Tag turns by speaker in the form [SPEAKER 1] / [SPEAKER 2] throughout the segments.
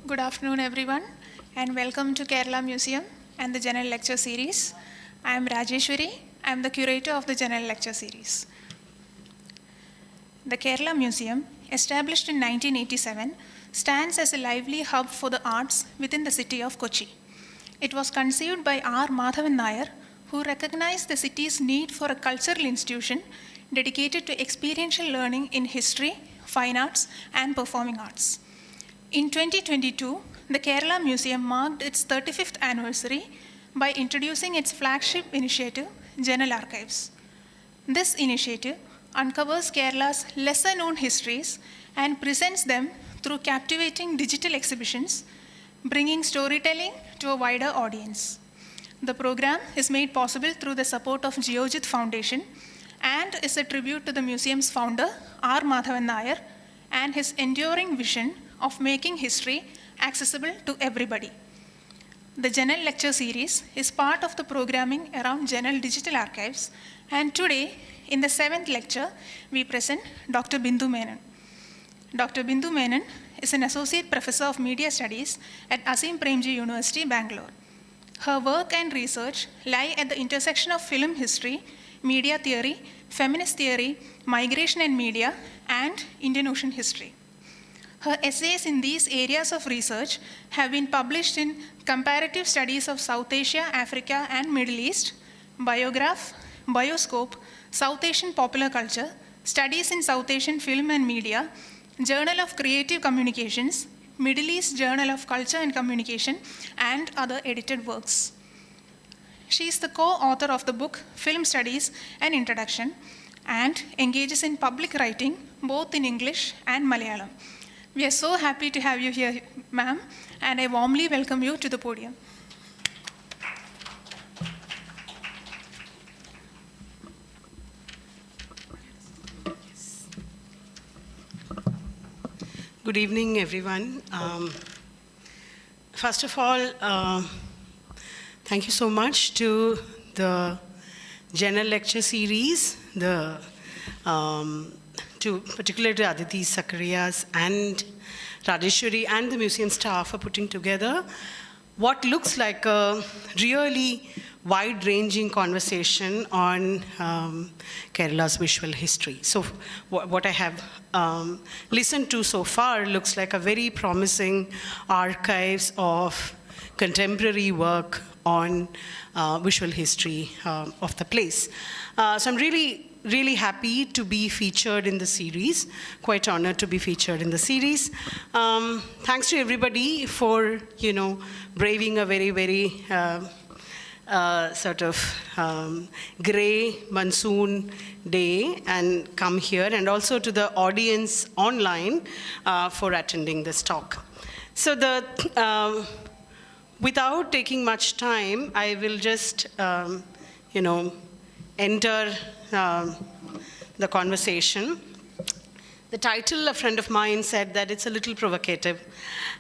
[SPEAKER 1] Good afternoon, everyone, and welcome to Kerala Museum and the General Lecture Series. I am Rajeshwari. I am the curator of the General Lecture Series. The Kerala Museum, established in 1987, stands as a lively hub for the arts within the city of Kochi. It was conceived by R. Madhavan Nair, who recognized the city's need for a cultural institution dedicated to experiential learning in history, fine arts, and performing arts. In 2022, the Kerala Museum marked its 35th anniversary by introducing its flagship initiative, General Archives. This initiative uncovers Kerala's lesser-known histories and presents them through captivating digital exhibitions, bringing storytelling to a wider audience. The program is made possible through the support of Geojit Foundation and is a tribute to the museum's founder, R. Madhavan Nair, and his enduring vision of making history accessible to everybody. The General Lecture Series is part of the programming around General Digital Archives, and today, in the 7th lecture, we present Dr. Bindu Menon. Dr. Bindu Menon is an Associate Professor of Media Studies at Azim Premji University, Bangalore. Her work and research lie at the intersection of film history, media theory, feminist theory, migration and media, and Indian Ocean history. Her essays in these areas of research have been published in Comparative Studies of South Asia, Africa, and Middle East, Biograph, Bioscope, South Asian Popular Culture, Studies in South Asian Film and Media, Journal of Creative Communications, Middle East Journal of Culture and Communication, and other edited works. She is the co-author of the book Film Studies and Introduction and engages in public writing both in English and Malayalam. We are so happy to have you here, ma'am, and I warmly welcome you to the podium.
[SPEAKER 2] Good evening, everyone. First of all, thank you so much to the General Lecture Series, particularly to Aditi Sakariyas and Rajeshwari and the museum staff for putting together what looks like a really wide-ranging conversation on Kerala's visual history. So what I have listened to so far looks like a very promising archives of contemporary work on visual history of the place. So I'm really happy to be featured in the series, quite honored to be featured in the series. Thanks to everybody for, braving a very, very gray monsoon day and come here, and also to the audience online for attending this talk. So without taking much time, I will just, enter the conversation. The title, a friend of mine said that it's a little provocative.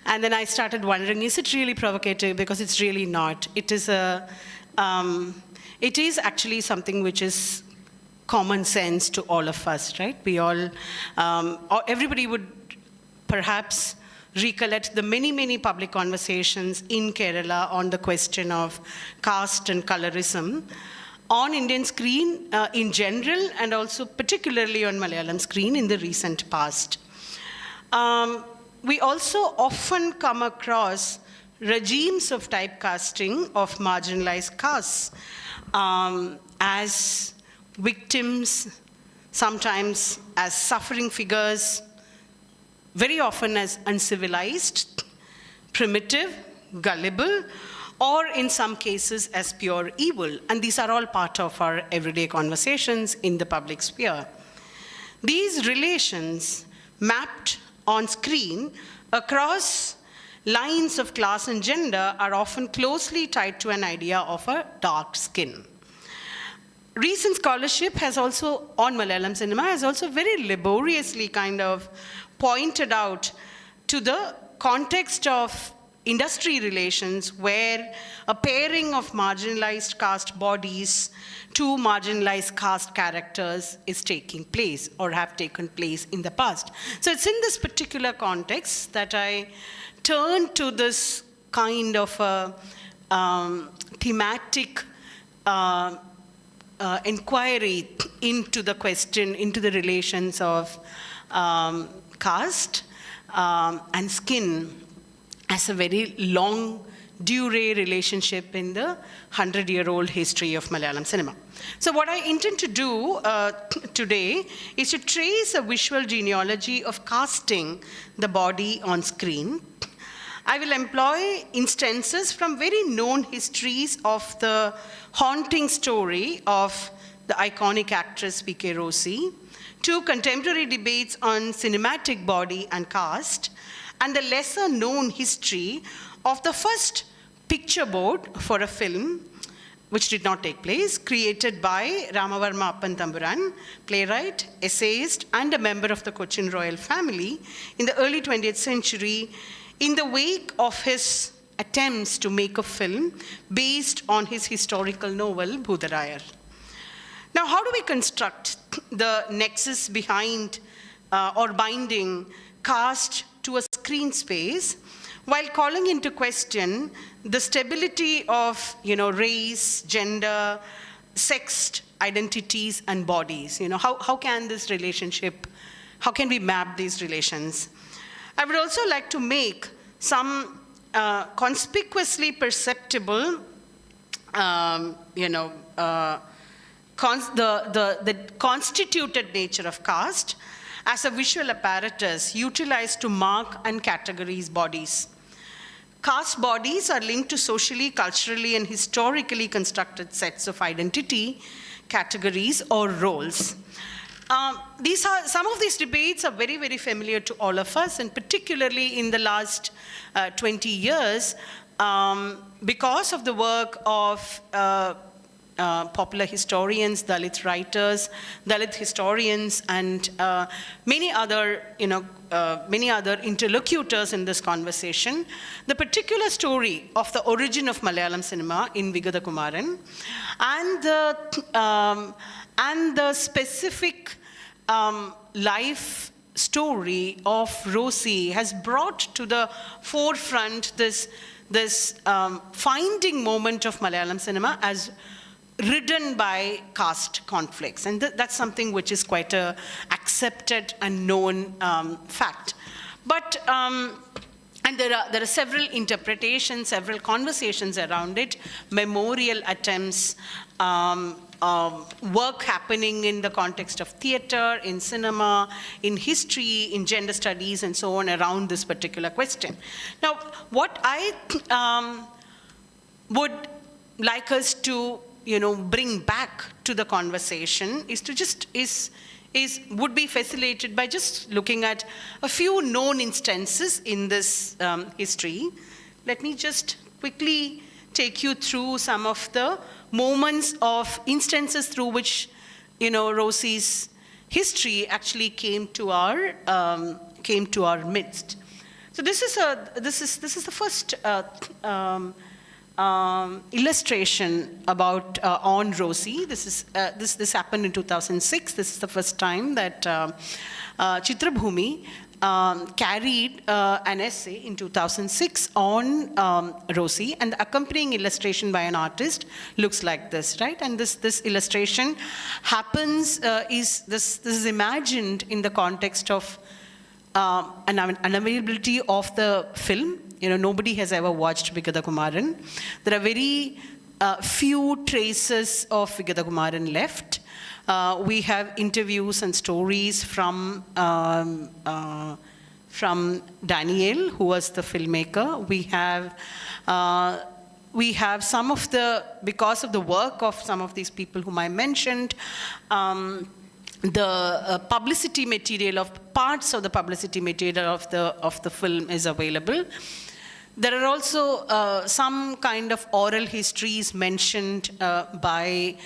[SPEAKER 2] And then I started wondering, is it really provocative? Because it's really not. It is actually something which is common sense to all of us, right? We all, everybody would perhaps recollect the many, many public conversations in Kerala on the question of caste and colorism on Indian screen in general, and also particularly on Malayalam screen in the recent past. We also often come across regimes of typecasting of marginalized castes as victims, sometimes as suffering figures, very often as uncivilized, primitive, gullible, or in some cases as pure evil. And these are all part of our everyday conversations in the public sphere. These relations mapped on screen across lines of class and gender are often closely tied to an idea of a dark skin. Recent scholarship has also, on Malayalam cinema, has also very laboriously kind of pointed out to the context of industry relations where a pairing of marginalized caste bodies to marginalized caste characters is taking place or have taken place in the past. So it's in this particular context that I turn to this kind of a thematic inquiry into the question, into the relations of caste and skin as a very long durée relationship in the 100-year-old history of Malayalam cinema. So what I intend to do today is to trace a visual genealogy of casting the body on screen. I will employ instances from very known histories of the haunting story of the iconic actress P.K. Rosy, to contemporary debates on cinematic body and caste, and the lesser known history of the first picture board for a film, which did not take place, created by Ramavarma Appan Thampuran, playwright, essayist, and a member of the Cochin royal family in the early 20th century, in the wake of his attempts to make a film based on his historical novel, Bhudarayar. Now, how do we construct the nexus behind or binding caste to a screen space while calling into question the stability of, race, gender, sex identities, and bodies? How can this relationship, how can we map these relations? I would also like to make some conspicuously perceptible, the constituted nature of caste as a visual apparatus utilized to mark and categorize bodies. Caste bodies are linked to socially, culturally, and historically constructed sets of identity, categories, or roles. Some of these debates are very, very familiar to all of us, and particularly in the last 20 years, because of the work of popular historians, Dalit writers, Dalit historians, and many other interlocutors in this conversation. The particular story of the origin of Malayalam cinema in Vigada Kumaran, and the specific life story of Rosy has brought to the forefront this finding moment of Malayalam cinema as ridden by caste conflicts. And that's something which is quite a accepted and known fact. But and there are several interpretations, several conversations around it, memorial attempts, work happening in the context of theater, in cinema, in history, in gender studies, and so on around this particular question. Now, what I would like us to bring back to the conversation would be facilitated by just looking at a few known instances in this history. Let me just quickly take you through some of the moments of instances through which Rosy's history actually came to our midst. So this is the first illustration about on Rosy. This happened in 2006. This is the first time that Chitra Bhumi carried an essay in 2006 on Rosy, and the accompanying illustration by an artist looks like this, right? And this illustration happens this is imagined in the context of an unavailability of the film. Nobody has ever watched Vigada Kumaran. There are very few traces of Vigada Kumaran left. We have interviews and stories from Daniel, who was the filmmaker. We have some of because of the work of some of these people whom I mentioned, the publicity material of parts of the publicity material of the film is available. There are also some kind of oral histories mentioned by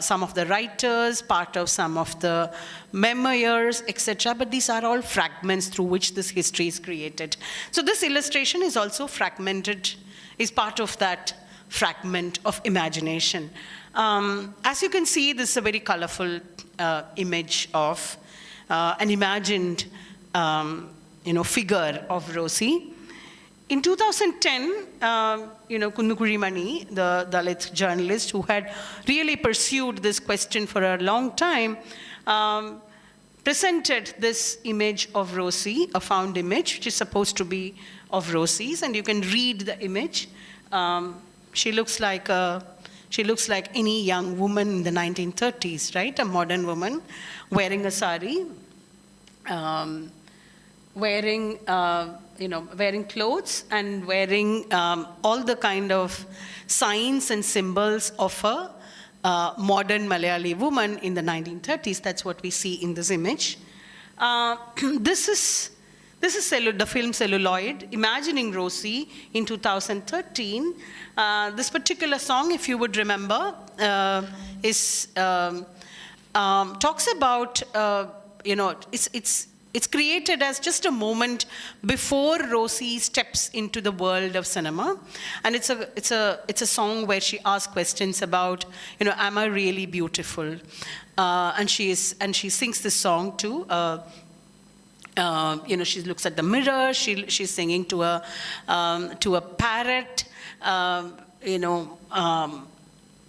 [SPEAKER 2] some of the writers, part of some of the memoirs, etc. But these are all fragments through which this history is created. So this illustration is also fragmented, is part of that fragment of imagination. As you can see, this is a very colorful image of an imagined figure of Rosy. In 2010, Kunnukuri Mani, the Dalit journalist who had really pursued this question for a long time, presented this image of Rosy, a found image, which is supposed to be of Rosy's, and you can read the image. She looks like any young woman in the 1930s, right? A modern woman wearing a sari, wearing clothes and wearing all the kind of signs and symbols of a modern Malayali woman in the 1930s. That's what we see in this image. This is the film Celluloid, imagining Rosy in 2013. This particular song, if you would remember, talks about, it's created as just a moment before Rosy steps into the world of cinema, and it's a song where she asks questions about, am I really beautiful? And she sings this song too. She looks at the mirror. She's singing to a parrot.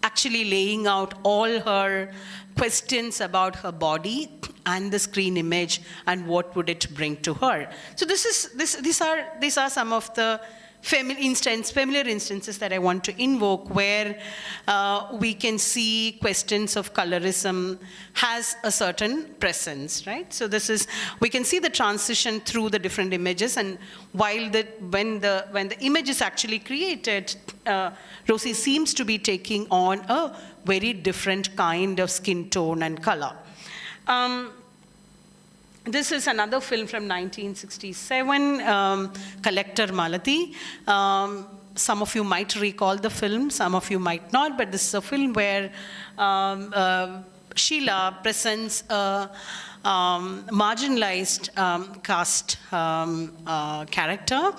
[SPEAKER 2] Actually laying out all her questions about her body and the screen image and what would it bring to her. So these are some of the familiar instances that I want to invoke where we can see questions of colorism has a certain presence, right? So we can see the transition through the different images, and when the image is actually created, Rosy seems to be taking on a very different kind of skin tone and color. This is another film from 1967, Collector Malati. Some of you might recall the film, some of you might not, but this is a film where Sheila presents a marginalized caste character.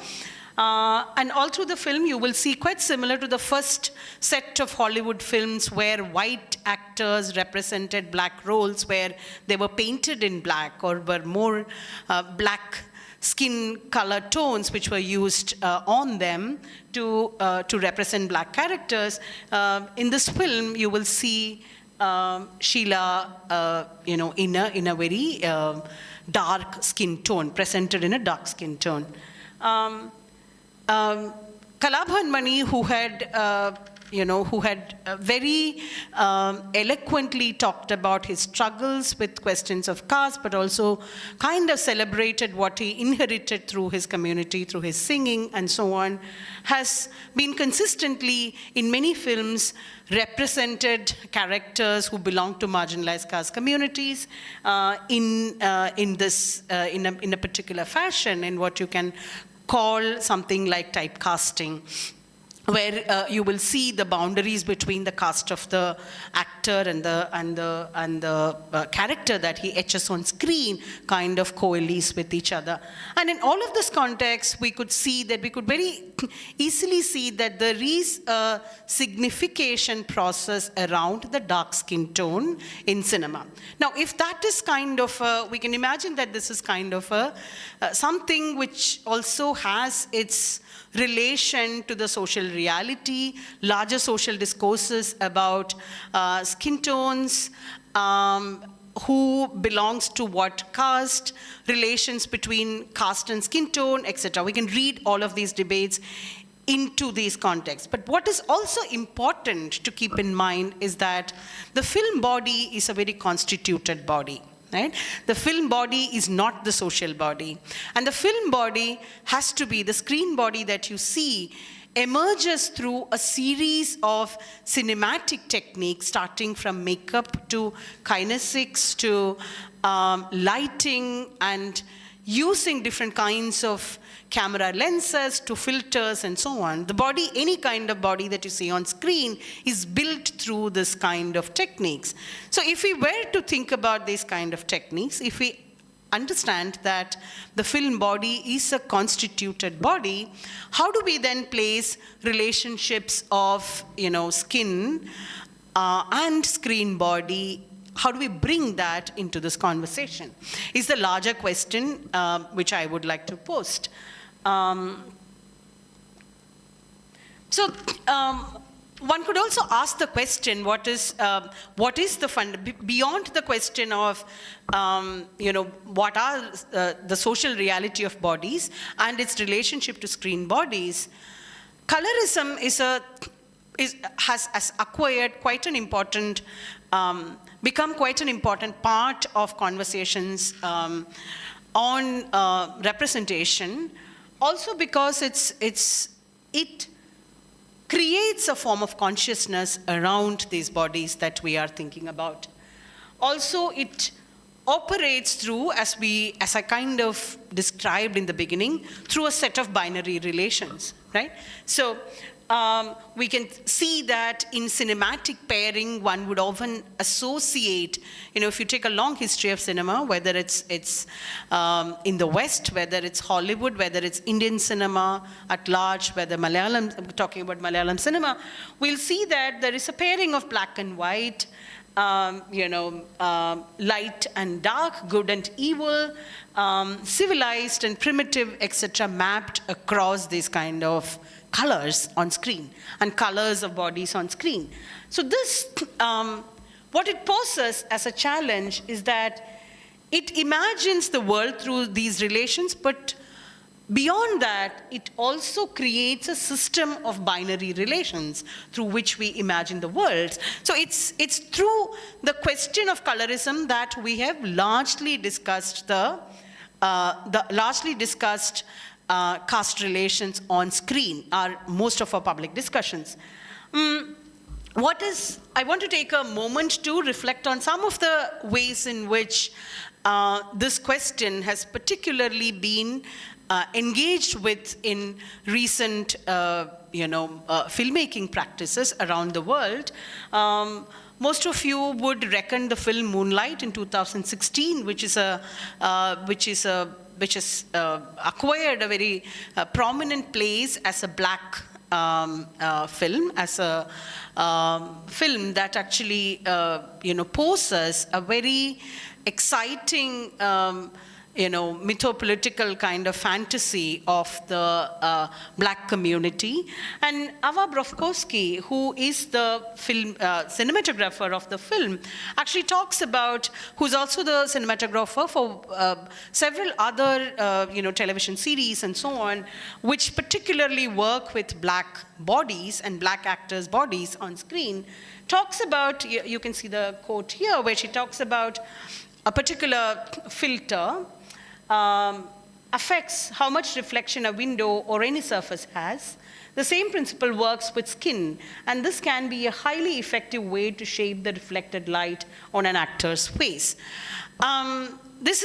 [SPEAKER 2] And all through the film, you will see, quite similar to the first set of Hollywood films where white actors represented black roles, where they were painted in black or were more black skin color tones which were used on them to represent black characters. In this film, you will see Sheila, in a very dark skin tone, presented in a dark skin tone. Kalabhan Mani, who had very eloquently talked about his struggles with questions of caste, but also kind of celebrated what he inherited through his community, through his singing and so on, has been consistently in many films represented characters who belong to marginalized caste communities in a particular fashion, in what you can call something like typecasting, where you will see the boundaries between the caste of the actor and the character that he etches on screen kind of coalesce with each other. And in all of this context, we could very easily see that there is a signification process around the dark skin tone in cinema. Now, if that is kind of we can imagine that this is kind of something which also has its relation to the social reality, larger social discourses about skin tones, who belongs to what caste, relations between caste and skin tone, etc. We can read all of these debates into these contexts. But what is also important to keep in mind is that the film body is a very constituted body. Right? The film body is not the social body. And the film body has to be, the screen body that you see emerges through a series of cinematic techniques, starting from makeup to kinesics to lighting, and using different kinds of camera lenses to filters and so on. The body, any kind of body that you see on screen, is built through this kind of techniques. So if we were to think about these kind of techniques, if we understand that the film body is a constituted body, how do we then place relationships of skin and screen body? How do we bring that into this conversation? Is the larger question which I would like to post. So one could also ask the question: what is the beyond the question of what are the social reality of bodies and its relationship to screen bodies? Colorism has acquired quite an important, become quite an important part of conversations on representation, also because it creates a form of consciousness around these bodies that we are thinking about. Also, it operates through, as I kind of described in the beginning, through a set of binary relations, right? So we can see that in cinematic pairing, one would often associate, if you take a long history of cinema, whether it's in the West, whether it's Hollywood, whether it's Indian cinema at large, whether Malayalam, I'm talking about Malayalam cinema, we'll see that there is a pairing of black and white, light and dark, good and evil, civilized and primitive, etc., mapped across these kind of colors on screen and colors of bodies on screen. So this, what it poses as a challenge is that it imagines the world through these relations, but beyond that, it also creates a system of binary relations through which we imagine the world. So it's through the question of colorism that we have largely discussed caste relations on screen, are most of our public discussions. I want to take a moment to reflect on some of the ways in which this question has particularly been engaged with in recent filmmaking practices around the world. Most of you would reckon the film Moonlight in 2016, which has acquired a very prominent place as a black film, as a film that actually poses a very exciting mythopolitical kind of fantasy of the black community. And Ava Brofkowski, who is the film cinematographer of the film, actually talks about, who's also the cinematographer for several other television series and so on, which particularly work with black bodies and black actors' bodies on screen, talks about, you can see the quote here, where she talks about a particular filter affects how much reflection a window or any surface has. The same principle works with skin, and this can be a highly effective way to shape the reflected light on an actor's face. This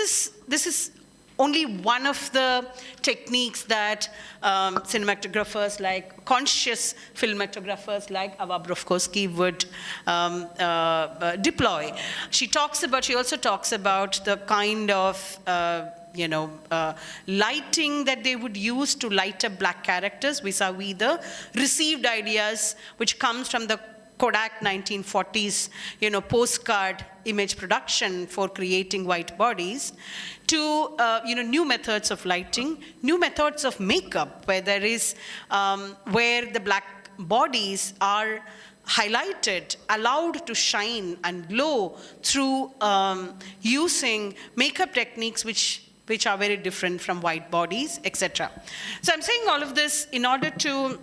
[SPEAKER 2] is only one of the techniques that cinematographers, like conscious filmatographers like Ava Brofkowski would deploy. She also talks about the kind of lighting that they would use to light up black characters vis-a-vis the received ideas, which comes from the Kodak 1940s, postcard image production for creating white bodies, to new methods of lighting, new methods of makeup, where there is where the black bodies are highlighted, allowed to shine and glow through using makeup techniques which are very different from white bodies, etc. So I'm saying all of this in order to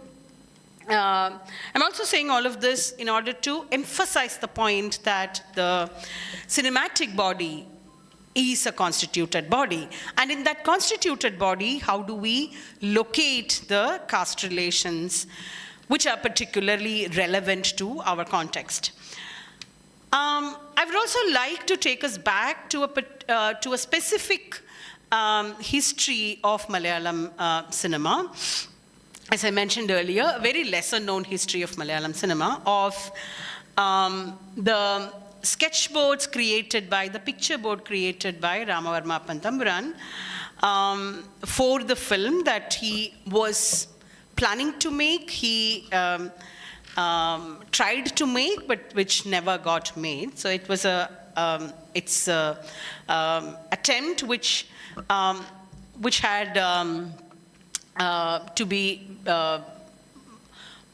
[SPEAKER 2] I'm also saying all of this in order to emphasize the point that the cinematic body is a constituted body. And in that constituted body, how do we locate the caste relations which are particularly relevant to our context? I would also like to take us back to a specific history of Malayalam cinema. As I mentioned earlier, a very lesser known history of Malayalam cinema, of the sketchboards created by, the picture board created by Ramavarma Appan Thampuran for the film that he was planning to make. He tried to make, but which never got made. So it was it's a attempt which had to be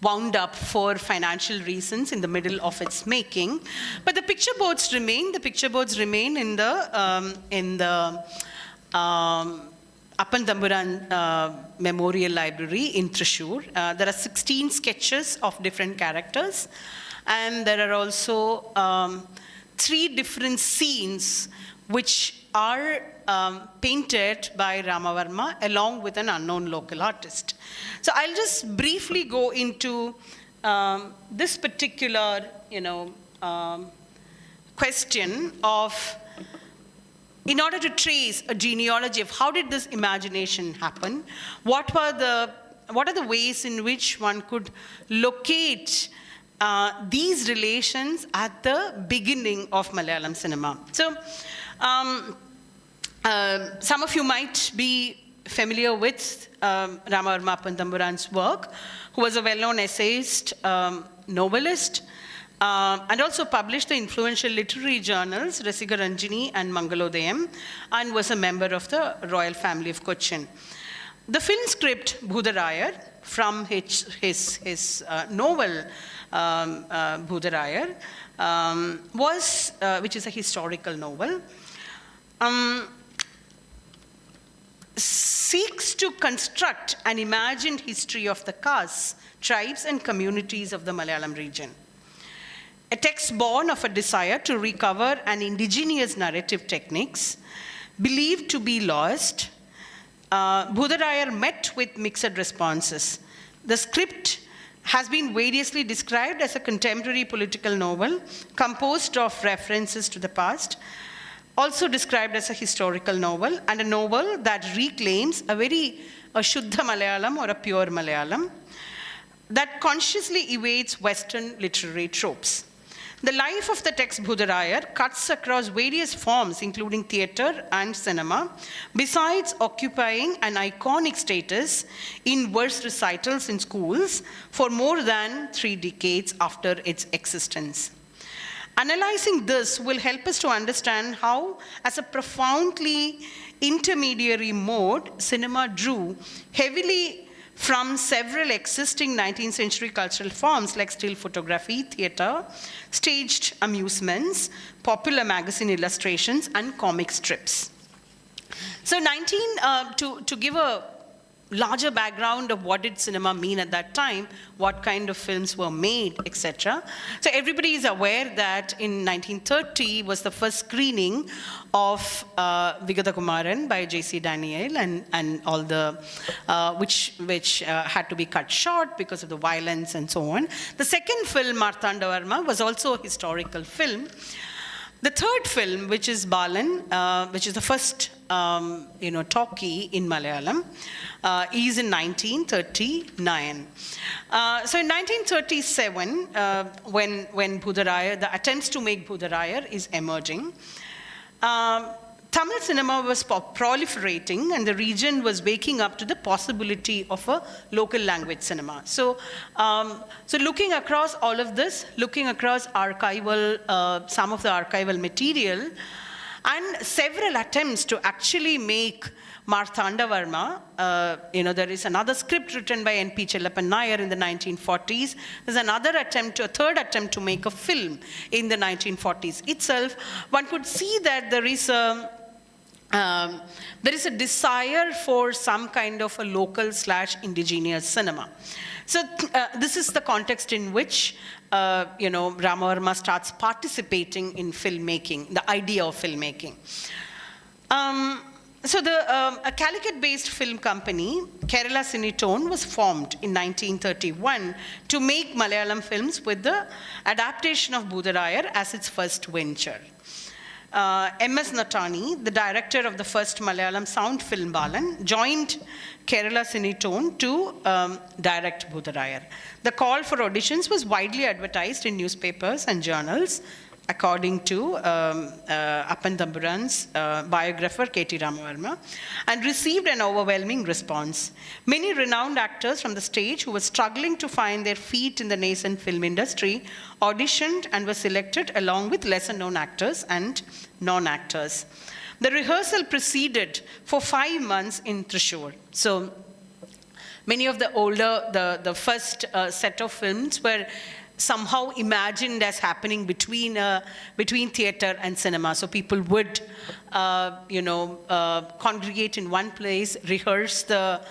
[SPEAKER 2] wound up for financial reasons in the middle of its making. But the picture boards remain. The picture boards remain in the Appan Thampuran Memorial Library in Thrissur. There are 16 sketches of different characters, and there are also 3 different scenes which are painted by Ramavarma along with an unknown local artist. So I'll just briefly go into this particular, question of, in order to trace a genealogy of how did this imagination happen, what are the ways in which one could locate these relations at the beginning of Malayalam cinema. So some of you might be familiar with Ramavarma Appan Thampuran's work, who was a well-known essayist, novelist, and also published the influential literary journals Rasika Ranjini and Mangalodayam, and was a member of the royal family of Cochin. The film script Bhudarayar, from his novel Bhudarayar, which is a historical novel, seeks to construct an imagined history of the castes, tribes, and communities of the Malayalam region. A text born of a desire to recover an indigenous narrative techniques believed to be lost, Bhudarayar met with mixed responses. The script has been variously described as a contemporary political novel composed of references to the past, also described as a historical novel, and a novel that reclaims a Shuddha Malayalam or a pure Malayalam that consciously evades Western literary tropes. The life of the text Bhudarayar cuts across various forms, including theatre and cinema, besides occupying an iconic status in verse recitals in schools for more than 3 decades after its existence. Analyzing this will help us to understand how, as a profoundly intermediary mode, cinema drew heavily from several existing 19th century cultural forms like still photography, theatre, staged amusements, popular magazine illustrations, and comic strips. So to give a larger background of what did cinema mean at that time, what kind of films were made, etc. So everybody is aware that in 1930 was the first screening of Vigata Kumaran by J.C. Daniel and all the, which had to be cut short because of the violence and so on. The second film, Marthandavarma, was also a historical film. The third film, which is Balan, which is the first talkie in Malayalam, is in 1939. So in 1937, when Bhudarayar, the attempts to make Bhudarayar is emerging, Tamil cinema was proliferating, and the region was waking up to the possibility of a local language cinema. So looking across all of this, looking across archival, some of the archival material, and several attempts to actually make Marthandavarma, there is another script written by N.P. Chellappan Nair in the 1940s. There's a third attempt to make a film in the 1940s itself. One could see that there is a desire for some kind of a local / indigenous cinema. So this is the context in which Ramavarma starts participating in filmmaking, the idea of filmmaking. So a Calicut-based film company, Kerala Cinetone, was formed in 1931 to make Malayalam films with the adaptation of Bhudarayar as its first venture. M.S. Natani, the director of the first Malayalam sound film Balan, joined Kerala Cinetone to direct Bhudarayar. The call for auditions was widely advertised in newspapers and journals, according to Appan Thampuran's biographer, K.T. Ramavarma, and received an overwhelming response. Many renowned actors from the stage who were struggling to find their feet in the nascent film industry auditioned and were selected along with lesser-known actors and non-actors. The rehearsal proceeded for 5 months in Thrissur. So many of the older, the first set of films were somehow imagined as happening between theater and cinema. So people would, congregate in one place, rehearse the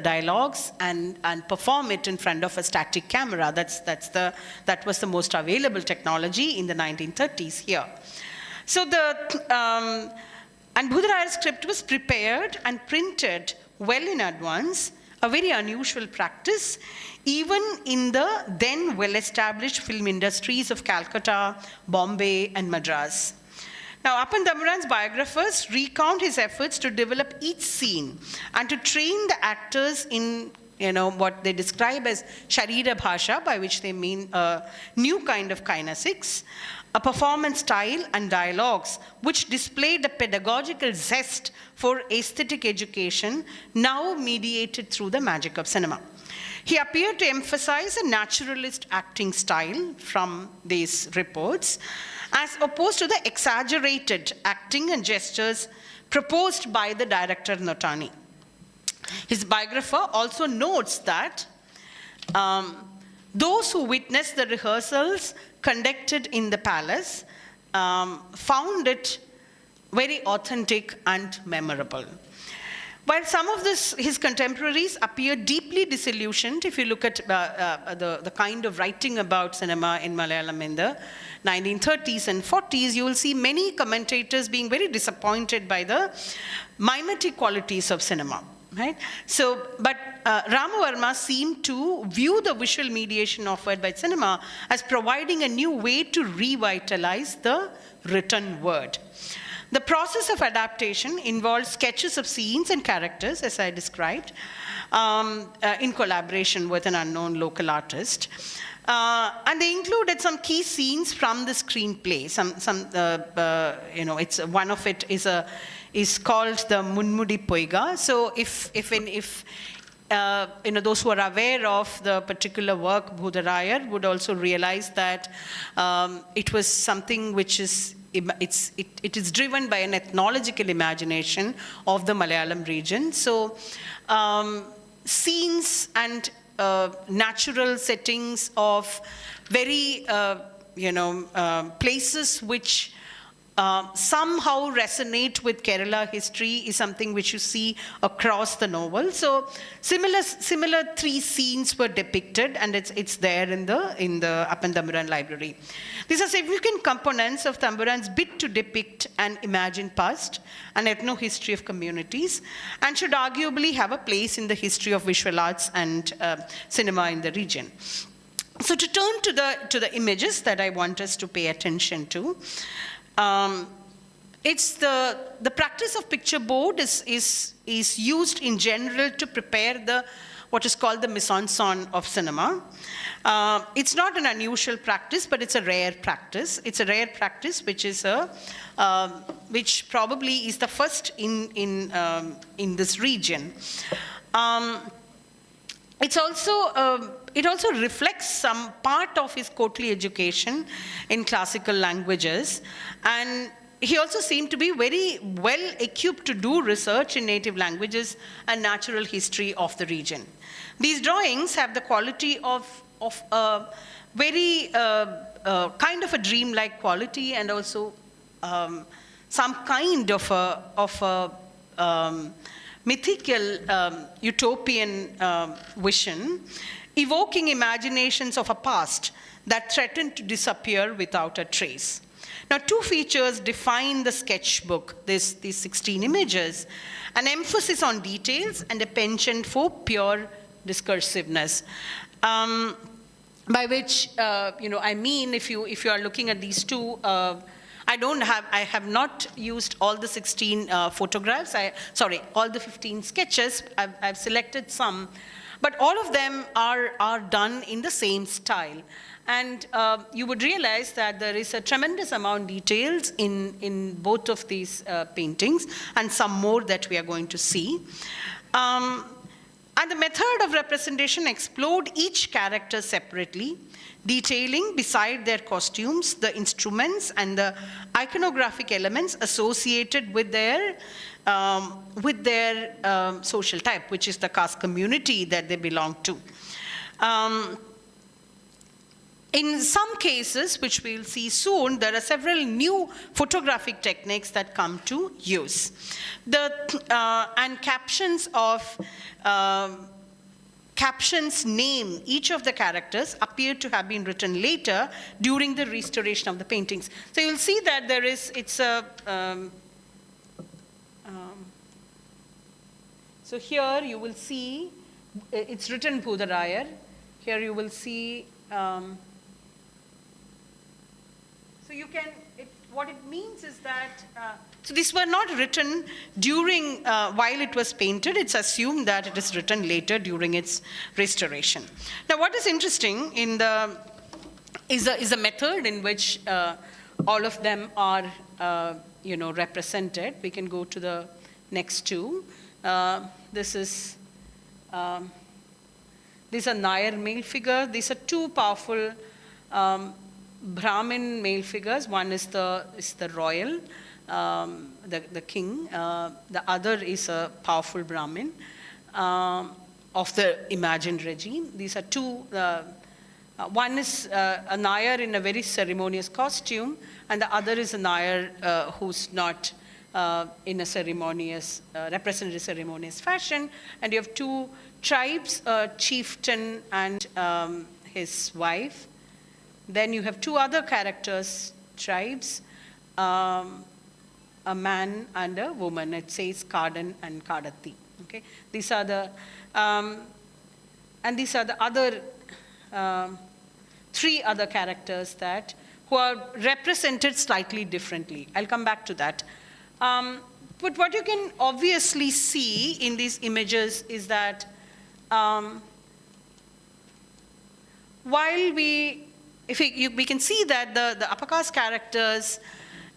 [SPEAKER 2] dialogues and perform it in front of a static camera. That was the most available technology in the 1930s here. So and Bhudarayar's script was prepared and printed well in advance, a very unusual practice, even in the then well-established film industries of Calcutta, Bombay, and Madras. Now, Appan Thampuran's biographers recount his efforts to develop each scene and to train the actors in what they describe as Sharira Bhasha, by which they mean a new kind of kinesics, a performance style and dialogues which displayed a pedagogical zest for aesthetic education, now mediated through the magic of cinema. He appeared to emphasize a naturalist acting style from these reports, as opposed to the exaggerated acting and gestures proposed by the director Notani. His biographer also notes that those who witnessed the rehearsals conducted in the palace found it very authentic and memorable. While some of his contemporaries appear deeply disillusioned, if you look at the kind of writing about cinema in Malayalam in the 1930s and 40s, you will see many commentators being very disappointed by the mimetic qualities of cinema. Right? But Ramavarma seemed to view the visual mediation offered by cinema as providing a new way to revitalize the written word. The process of adaptation involved sketches of scenes and characters, as I described, in collaboration with an unknown local artist. And they included some key scenes from the screenplay. One of it is called the Munmudi Poiga. So if those who are aware of the particular work, Bhudarayar would also realize that it was something which is it is driven by an ethnological imagination of the Malayalam region. So scenes and natural settings of very places which somehow resonate with Kerala history is something which you see across the novel. So similar three scenes were depicted, and it's there in the Appan Thampuran library. These are significant components of Thampuran's bid to depict an imagined past, an ethno-history of communities, and should arguably have a place in the history of visual arts and cinema in the region. So to turn to the images that I want us to pay attention to, it's the practice of picture board is used in general to prepare what is called the mise en scène of cinema. It's not an unusual practice, but it's a rare practice. It's a rare practice which probably is the first in this region. It also reflects some part of his courtly education in classical languages, and he also seemed to be very well equipped to do research in native languages and natural history of the region. These drawings have the quality of a very kind of a dreamlike quality, and also some kind of a mythical utopian vision, evoking imaginations of a past that threatened to disappear without a trace. Now, two features define the sketchbook, these 16 images: an emphasis on details and a penchant for pure discursiveness. By which, I mean, if you are looking at these two, I have not used all the 16 photographs. All the 15 sketches. I've selected some, but all of them are done in the same style. And you would realize that there is a tremendous amount of details in both of these paintings, and some more that we are going to see. And the method of representation explored each character separately, detailing beside their costumes the instruments and the iconographic elements associated with their social type, which is the caste community that they belong to. In some cases, which we'll see soon, there are several new photographic techniques that come to use. And captions name each of the characters appear to have been written later during the restoration of the paintings. So you'll see that so here you will see, it's written Bhudarayar. Here you will see, so you can, what it means is that, so these were not written during, while it was painted. It's assumed that it is written later during its restoration. Now what is interesting is the method in which all of them are represented. We can go to the next two. These are Nair male figure. These are two powerful Brahmin male figures. One is the royal, the king. The other is a powerful Brahmin of the imagined regime. These are two. One is a Nair in a very ceremonious costume, and the other is a Nair who's not in a ceremonious, representative ceremonious fashion. And you have two tribes, a chieftain and his wife. Then you have two other characters, tribes, a man and a woman. It says Kardan and Kadati. Okay, these are the and these are the other three other characters who are represented slightly differently. I'll come back to that. But what you can obviously see in these images is that while we can see that the upper caste characters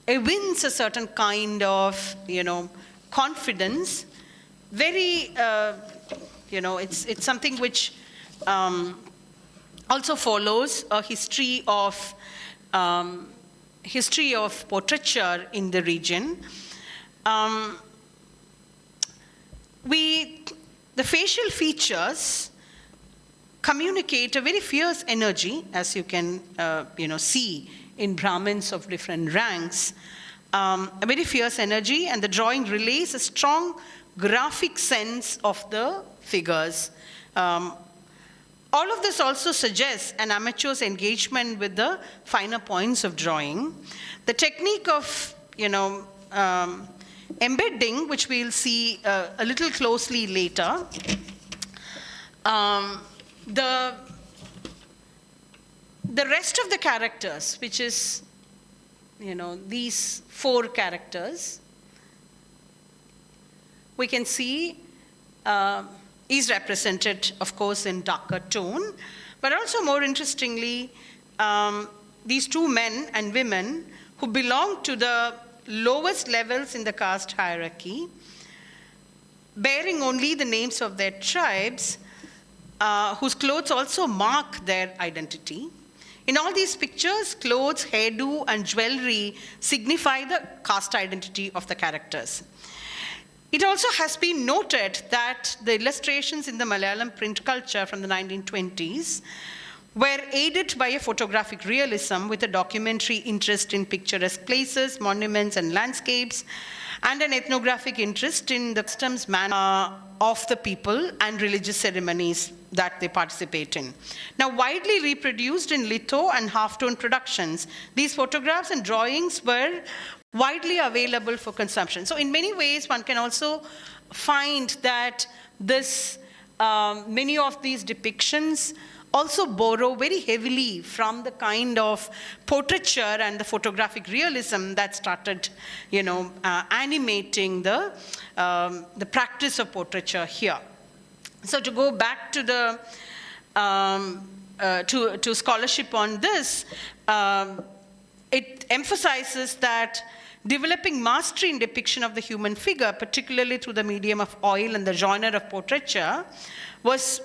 [SPEAKER 2] evince a certain kind of confidence. Very it's something which also follows a history of portraiture in the region. The facial features communicate a very fierce energy, as you can see in Brahmins of different ranks, a very fierce energy, and the drawing relays a strong graphic sense of the figures. All of this also suggests an amateur's engagement with the finer points of drawing. The technique of embedding, which we'll see a little closely later, the rest of the characters, which is these four characters, we can see is represented, of course, in darker tone, but also more interestingly, these two men and women who belong to the lowest levels in the caste hierarchy, bearing only the names of their tribes, whose clothes also mark their identity. In all these pictures, clothes, hairdo, and jewelry signify the caste identity of the characters. It also has been noted that the illustrations in the Malayalam print culture from the 1920s were aided by a photographic realism with a documentary interest in picturesque places, monuments, and landscapes, and an ethnographic interest in the customs, manner of the people and religious ceremonies that they participate in. Now, widely reproduced in litho and half-tone productions, these photographs and drawings were widely available for consumption. So in many ways, one can also find that many of these depictions also borrow very heavily from the kind of portraiture and the photographic realism that started, animating the practice of portraiture here. So to go back to the to scholarship on this, it emphasizes that developing mastery in depiction of the human figure, particularly through the medium of oil and the genre of portraiture, was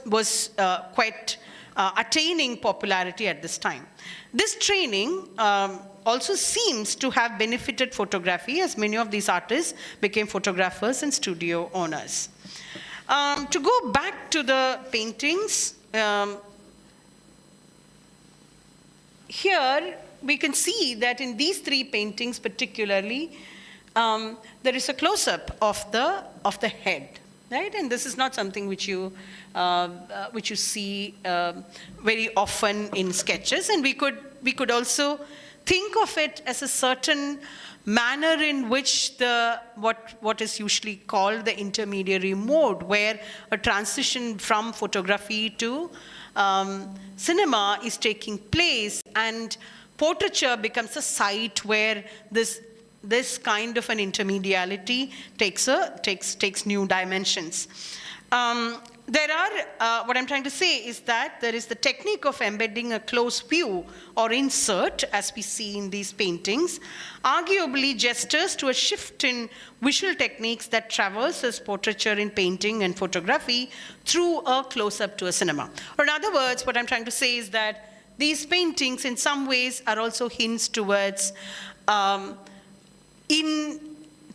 [SPEAKER 2] quite attaining popularity at this time. This training also seems to have benefited photography, as many of these artists became photographers and studio owners. To go back to the paintings, here we can see that in these three paintings particularly, there is a close-up of the head, right? And this is not something which you see very often in sketches. And we could also think of it as a certain manner in which what is usually called the intermediary mode, where a transition from photography to cinema is taking place, and portraiture becomes a site where this kind of an intermediality takes new dimensions. There are, what I'm trying to say is that there is the technique of embedding a close view or insert, as we see in these paintings, arguably gestures to a shift in visual techniques that traverses portraiture in painting and photography through a close-up to a cinema. Or in other words, what I'm trying to say is that these paintings in some ways are also hints towards, in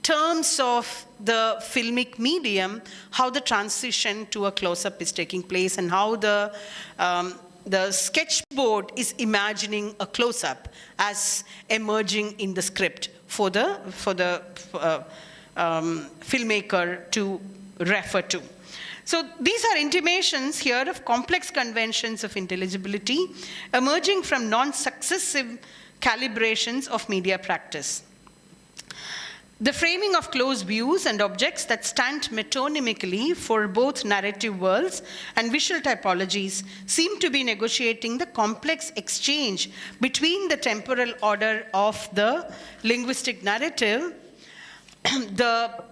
[SPEAKER 2] terms of the filmic medium, how the transition to a close-up is taking place, and how the sketchboard is imagining a close-up as emerging in the script for the filmmaker to refer to. So these are intimations here of complex conventions of intelligibility emerging from non-successive calibrations of media practice. The framing of close views and objects that stand metonymically for both narrative worlds and visual typologies seem to be negotiating the complex exchange between the temporal order of the linguistic narrative, the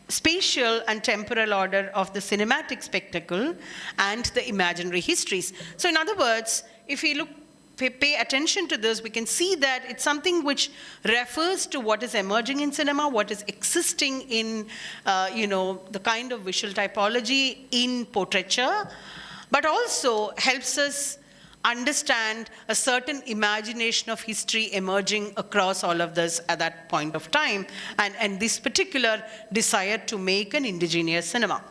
[SPEAKER 2] spatial and temporal order of the cinematic spectacle, and the imaginary histories. So in other words, if we pay attention to this, we can see that it's something which refers to what is emerging in cinema, what is existing in the kind of visual typology in portraiture, but also helps us understand a certain imagination of history emerging across all of this at that point of time, and this particular desire to make an indigenous cinema.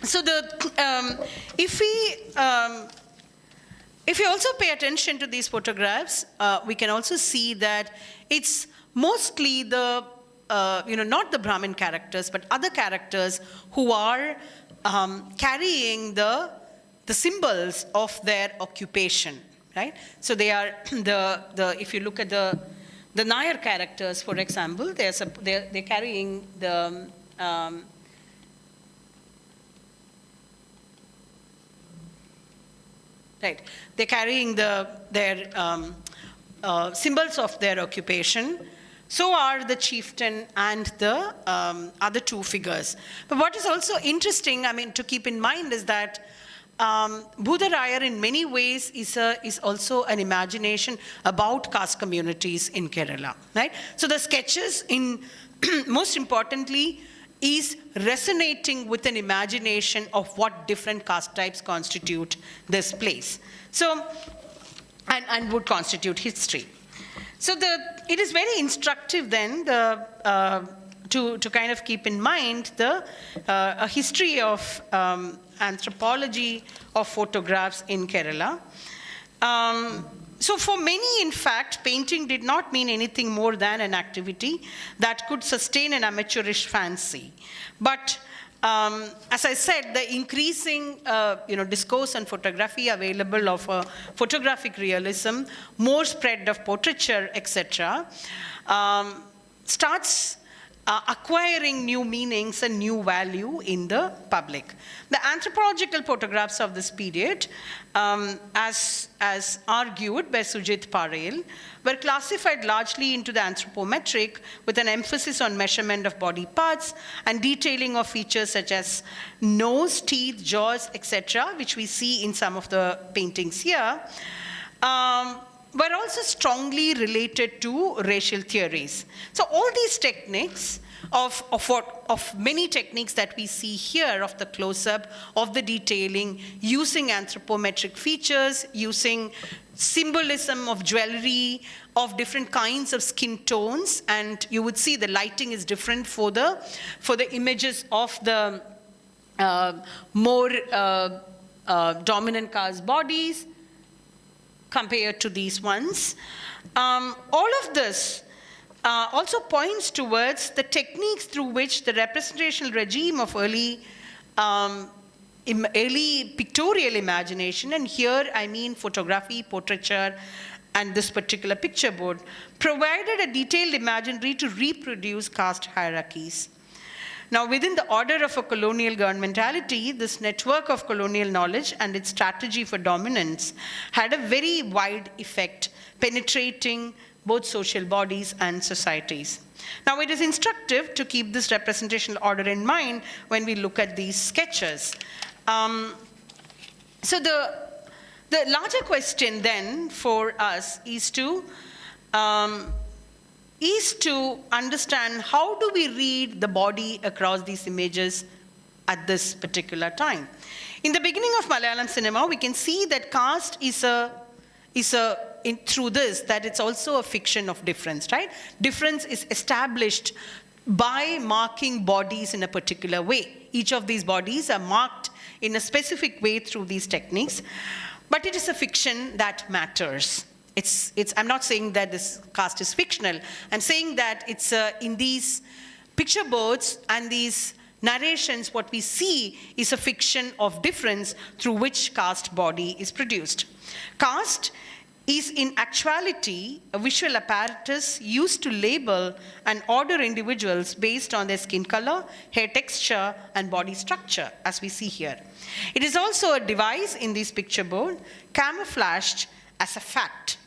[SPEAKER 2] So if we also pay attention to these photographs, we can also see that it's mostly not the Brahmin characters, but other characters who are carrying the symbols of their occupation, right? So they are if you look at the Nair characters, for example, they're carrying the right. They're carrying their symbols of their occupation. So are the chieftain and the other two figures. But what is also interesting, to keep in mind is that Bhudarayar in many ways is also an imagination about caste communities in Kerala, right? So the sketches, most importantly, is resonating with an imagination of what different caste types constitute this place. So, and would constitute history. So it is very instructive then to kind of keep in mind a history of anthropology of photographs in Kerala. So for many, in fact, painting did not mean anything more than an activity that could sustain an amateurish fancy. But as I said, the increasing discourse on photography available of photographic realism, more spread of portraiture, etc., starts acquiring new meanings and new value in the public. The anthropological photographs of this period, as argued by Sujit Parel, were classified largely into the anthropometric, with an emphasis on measurement of body parts and detailing of features such as nose, teeth, jaws, etc., which we see in some of the paintings here. were also strongly related to racial theories. So all these techniques of many techniques that we see here of the close-up, of the detailing, using anthropometric features, using symbolism of jewelry, of different kinds of skin tones, and you would see the lighting is different for the images of the more dominant caste bodies compared to these ones. All of this also points towards the techniques through which the representational regime of early pictorial imagination, and here I mean photography, portraiture, and this particular picture board, provided a detailed imaginary to reproduce caste hierarchies. Now, within the order of a colonial governmentality, this network of colonial knowledge and its strategy for dominance had a very wide effect, penetrating both social bodies and societies. Now, it is instructive to keep this representational order in mind when we look at these sketches. So the larger question then for us is to understand how do we read the body across these images at this particular time. In the beginning of Malayalam cinema, we can see that caste through this, that it's also a fiction of difference, right? Difference is established by marking bodies in a particular way. Each of these bodies are marked in a specific way through these techniques, but it is a fiction that matters. I'm not saying that this caste is fictional. I'm saying that it's in these picture boards and these narrations, what we see is a fiction of difference through which caste body is produced. Caste is in actuality a visual apparatus used to label and order individuals based on their skin color, hair texture, and body structure, as we see here. It is also a device in this picture board camouflaged as a fact,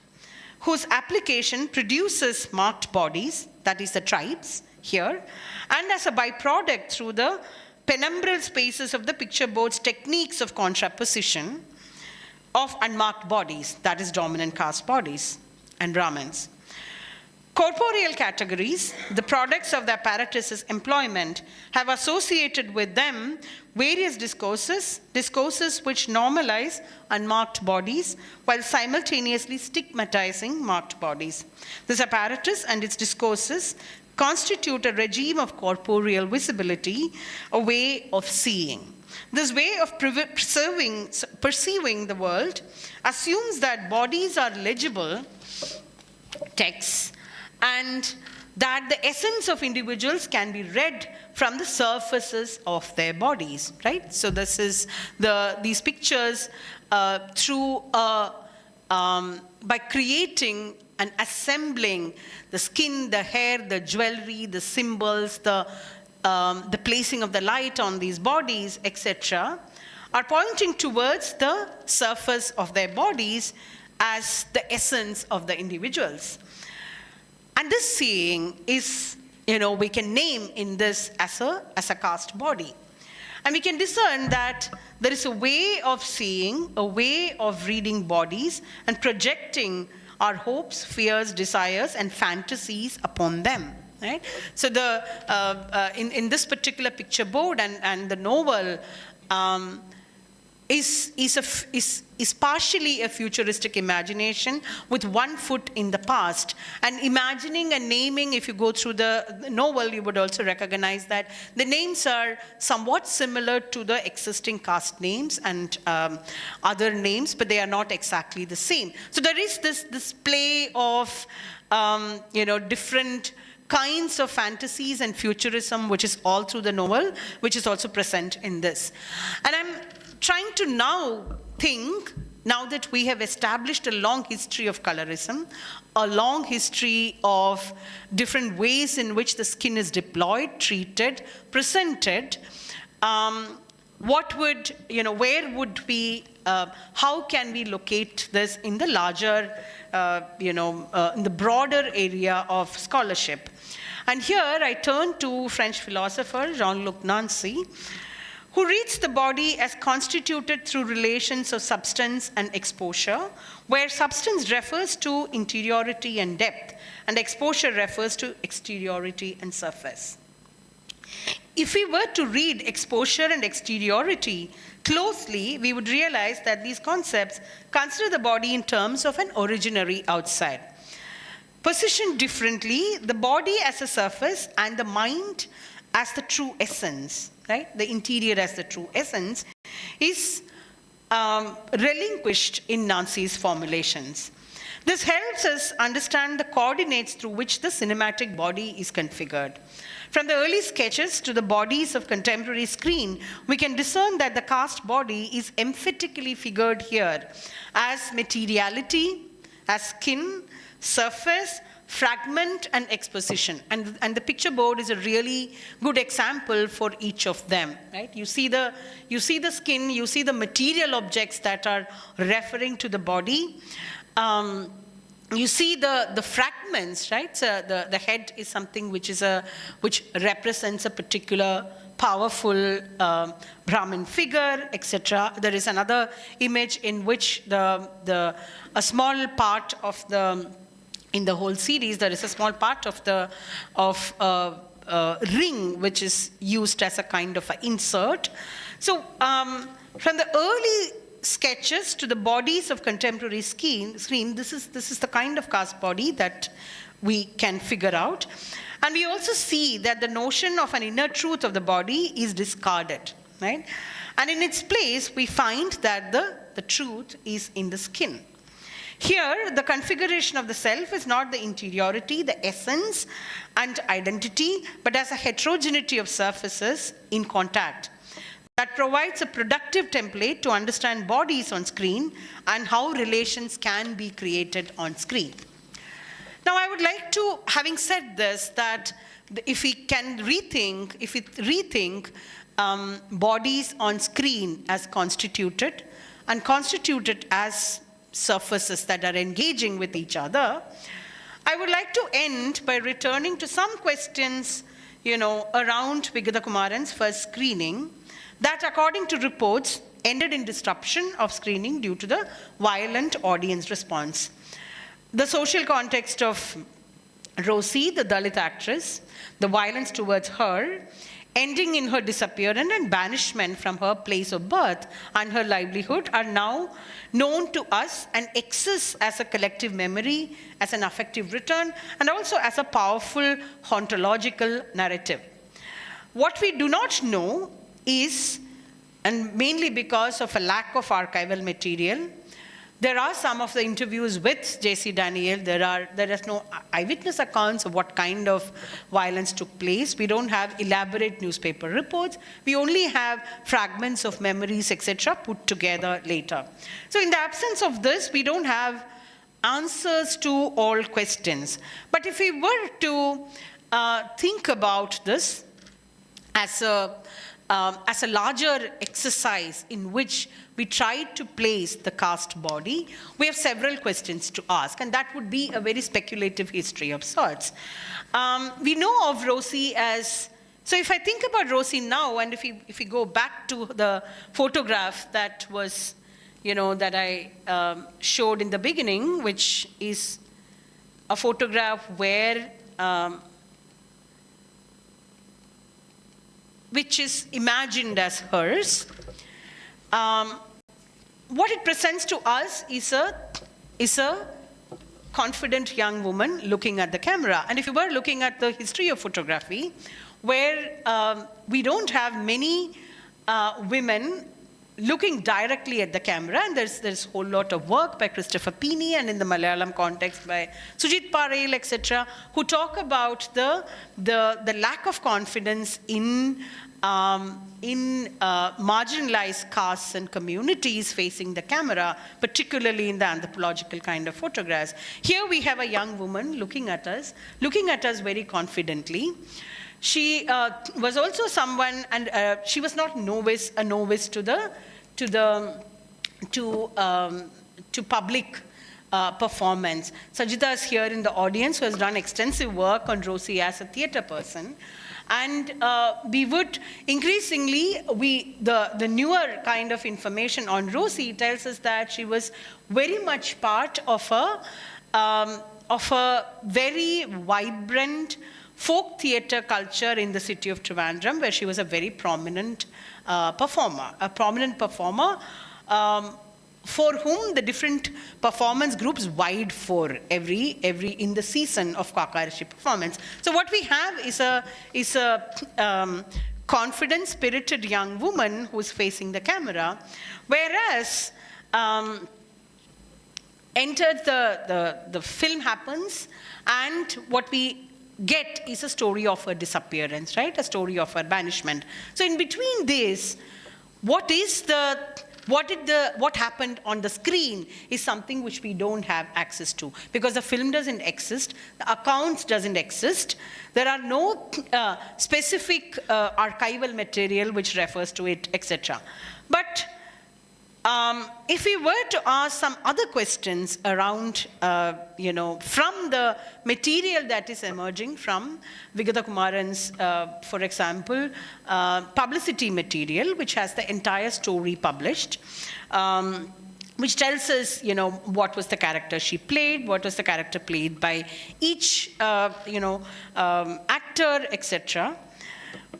[SPEAKER 2] whose application produces marked bodies, that is the tribes here, and as a byproduct through the penumbral spaces of the picture board's techniques of contraposition of unmarked bodies, that is dominant caste bodies and Brahmins. Corporeal categories, the products of the apparatus's employment, have associated with them various discourses which normalize unmarked bodies while simultaneously stigmatizing marked bodies. This apparatus and its discourses constitute a regime of corporeal visibility, a way of seeing. This way of perceiving the world assumes that bodies are legible texts and that the essence of individuals can be read from the surfaces of their bodies, right? So this is these pictures by creating and assembling the skin, the hair, the jewelry, the symbols, the placing of the light on these bodies, etc., are pointing towards the surface of their bodies as the essence of the individuals. And this seeing is, we can name in this as a caste body. And we can discern that there is a way of seeing, a way of reading bodies and projecting our hopes, fears, desires, and fantasies upon them. Right? So in this particular picture board and the novel is partially a futuristic imagination with one foot in the past. And imagining and naming, if you go through the novel, you would also recognize that the names are somewhat similar to the existing caste names and other names, but they are not exactly the same. So there is this play of different kinds of fantasies and futurism, which is all through the novel, which is also present in this. And I'm trying to now think, now that we have established a long history of colorism, a long history of different ways in which the skin is deployed, treated, presented, where would we, how can we locate this in the larger, in the broader area of scholarship? And here I turn to French philosopher Jean-Luc Nancy, who reads the body as constituted through relations of substance and exposure, where substance refers to interiority and depth, and exposure refers to exteriority and surface. If we were to read exposure and exteriority closely, we would realize that these concepts consider the body in terms of an originary outside. Positioned differently, the body as a surface and the mind as the true essence, right? The interior as the true essence is relinquished in Nancy's formulations. This helps us understand the coordinates through which the cinematic body is configured. From the early sketches to the bodies of contemporary screen, we can discern that the caste body is emphatically figured here as materiality, as skin, surface, fragment, and exposition. And the picture board is a really good example for each of them, right? You see the skin, you see the material objects that are referring to the body. You see the fragments, right? So the head is something which represents a particular powerful Brahmin figure, etc. There is another image in which a small part of in the whole series, there is a small part of ring which is used as a kind of an insert. So from the early sketches to the bodies of contemporary screen, this is the kind of caste body that we can figure out. And we also see that the notion of an inner truth of the body is discarded, right? And in its place, we find that the truth is in the skin. Here, the configuration of the self is not the interiority, the essence and identity, but as a heterogeneity of surfaces in contact. That provides a productive template to understand bodies on screen and how relations can be created on screen. Now, I would like to, having said this, that if we rethink bodies on screen as constituted and constituted as surfaces that are engaging with each other, I would like to end by returning to some questions, around Vigitha Kumaran's first screening, that, according to reports, ended in disruption of screening due to the violent audience response. The social context of Rosy, the Dalit actress, the violence towards her, ending in her disappearance and banishment from her place of birth and her livelihood, are now known to us and exist as a collective memory, as an affective return, and also as a powerful ontological narrative. What we do not know is, and mainly because of a lack of archival material, there are some of the interviews with J.C. Daniel. There is no eyewitness accounts of what kind of violence took place. We don't have elaborate newspaper reports. We only have fragments of memories, etc., put together later. So in the absence of this, we don't have answers to all questions. But if we were to think about this as a larger exercise in which we try to place the caste body, we have several questions to ask, and that would be a very speculative history of sorts. We know of Rosy as, so if I think about Rosy now, and if we go back to the photograph that was, that I showed in the beginning, which is a photograph where which is imagined as hers. What it presents to us is a confident young woman looking at the camera. And if you were looking at the history of photography, where we don't have many women looking directly at the camera, and there's a whole lot of work by Christopher Pini, and in the Malayalam context by Sujit Parel, etc., who talk about the lack of confidence in marginalized castes and communities facing the camera, particularly in the anthropological kind of photographs. Here we have a young woman looking at us very confidently. She was also someone, and she was not a novice to public performance. Sajida is here in the audience, who has done extensive work on Rosy as a theatre person. And we would increasingly, the newer kind of information on Rosy tells us that she was very much part of a very vibrant folk theatre culture in the city of Trivandrum, where she was a very prominent performer, for whom the different performance groups vied for every in the season of Kakarishi performance. So what we have is a confident, spirited young woman who's facing the camera, whereas entered the film happens, and what we get is a story of her disappearance, right? A story of her banishment. So in between this, what happened on the screen is something which we don't have access to, because the film doesn't exist, the accounts doesn't exist, there are no specific archival material which refers to it, etc. But if we were to ask some other questions around, from the material that is emerging from Vigatha Kumaran's, for example, publicity material, which has the entire story published, which tells us, what was the character she played, what was the character played by each, actor, etc.